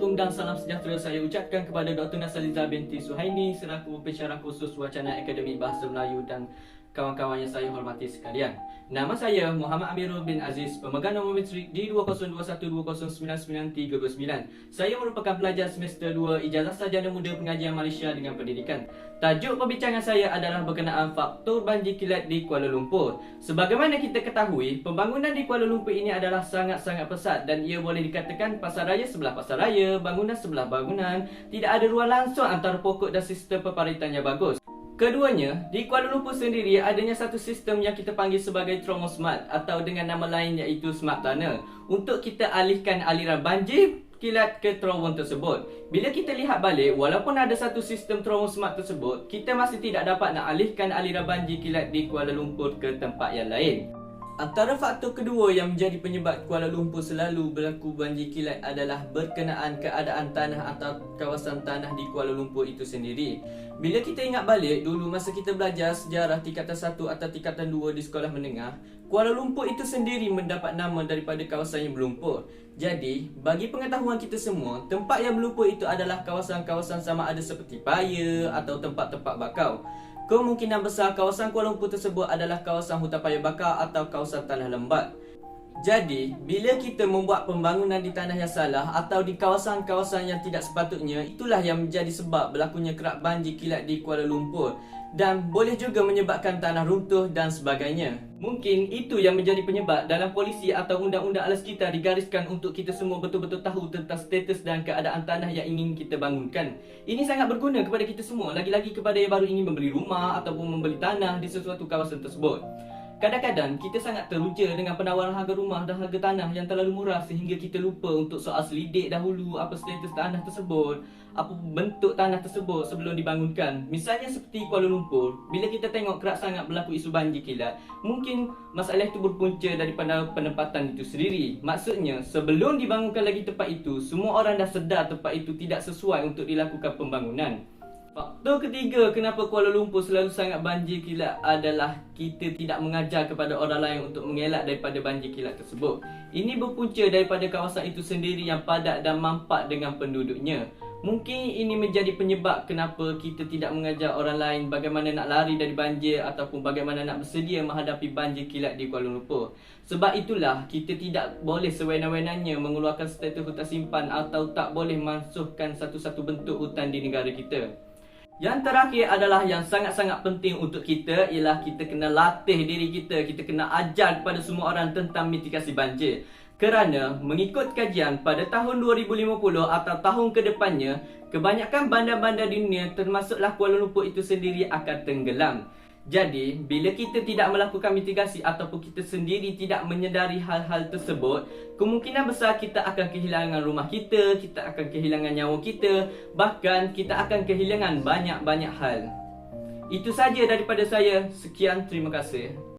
Assalamualaikum dan salam sejahtera saya ucapkan kepada Dr. Nasaliza binti Suhaini selaku pensyarah khusus wacana Akademi Bahasa Melayu dan kawan-kawan yang saya hormati sekalian. Nama saya Muhammad Amirul bin Aziz, pemegang nombor matrik D2021209939. Saya merupakan pelajar semester 2 Ijazah Sarjana Muda Pengajian Malaysia dengan Pendidikan. Tajuk perbincangan saya adalah berkenaan faktor banjir kilat di Kuala Lumpur. Sebagaimana kita ketahui, pembangunan di Kuala Lumpur ini adalah sangat-sangat pesat dan ia boleh dikatakan pasaraya sebelah pasaraya, bangunan sebelah bangunan, tidak ada ruang langsung antara pokok dan sistem peparitan yang bagus. Keduanya, di Kuala Lumpur sendiri adanya satu sistem yang kita panggil sebagai Tromosmart atau dengan nama lain iaitu Smart Tunnel untuk kita alihkan aliran banjir kilat ke terowong tersebut. Bila kita lihat balik, walaupun ada satu sistem Tromosmart tersebut, kita masih tidak dapat nak alihkan aliran banjir kilat di Kuala Lumpur ke tempat yang lain. Antara faktor kedua yang menjadi penyebab Kuala Lumpur selalu berlaku banjir kilat adalah berkenaan keadaan tanah atau kawasan tanah di Kuala Lumpur itu sendiri. Bila kita ingat balik dulu masa kita belajar sejarah tingkatan 1 atau tingkatan 2 di sekolah menengah, Kuala Lumpur itu sendiri mendapat nama daripada kawasan yang berlumpur. Jadi, bagi pengetahuan kita semua, tempat yang berlumpur itu adalah kawasan-kawasan sama ada seperti paya atau tempat-tempat bakau. Kemungkinan besar kawasan Kuala Lumpur tersebut adalah kawasan hutan paya bakar atau kawasan tanah lembat. Jadi, bila kita membuat pembangunan di tanah yang salah atau di kawasan-kawasan yang tidak sepatutnya, itulah yang menjadi sebab berlakunya kerap banjir kilat di Kuala Lumpur dan boleh juga menyebabkan tanah runtuh dan sebagainya. Mungkin itu yang menjadi penyebab dalam polisi atau undang-undang alas kita digariskan untuk kita semua betul-betul tahu tentang status dan keadaan tanah yang ingin kita bangunkan. Ini sangat berguna kepada kita semua, lagi-lagi kepada yang baru ingin membeli rumah ataupun membeli tanah di sesuatu kawasan tersebut. Kadang-kadang kita sangat teruja dengan penawaran harga rumah dan harga tanah yang terlalu murah sehingga kita lupa untuk soal selidik dahulu apa status tanah tersebut, apa bentuk tanah tersebut sebelum dibangunkan. Misalnya seperti Kuala Lumpur, bila kita tengok kerap sangat berlaku isu banjir kilat, mungkin masalah itu berpunca daripada penempatan itu sendiri. Maksudnya, sebelum dibangunkan lagi tempat itu, semua orang dah sedar tempat itu tidak sesuai untuk dilakukan pembangunan. Faktor ketiga kenapa Kuala Lumpur selalu sangat banjir kilat adalah kita tidak mengajar kepada orang lain untuk mengelak daripada banjir kilat tersebut. Ini berpunca daripada kawasan itu sendiri yang padat dan mampat dengan penduduknya. Mungkin ini menjadi penyebab kenapa kita tidak mengajar orang lain bagaimana nak lari dari banjir ataupun bagaimana nak bersedia menghadapi banjir kilat di Kuala Lumpur. Sebab itulah kita tidak boleh sewenang-wenangnya mengeluarkan status hutan simpan atau tak boleh masukkan satu-satu bentuk hutan di negara kita. Yang terakhir adalah yang sangat-sangat penting untuk kita ialah kita kena latih diri kita. Kita kena ajar kepada semua orang tentang mitigasi banjir. Kerana mengikut kajian pada tahun 2050 atau tahun kedepannya, kebanyakan bandar-bandar di dunia termasuklah Kuala Lumpur itu sendiri akan tenggelam. Jadi, bila kita tidak melakukan mitigasi ataupun kita sendiri tidak menyedari hal-hal tersebut, kemungkinan besar kita akan kehilangan rumah kita, kita akan kehilangan nyawa kita, bahkan kita akan kehilangan banyak-banyak hal. Itu saja daripada saya. Sekian, terima kasih.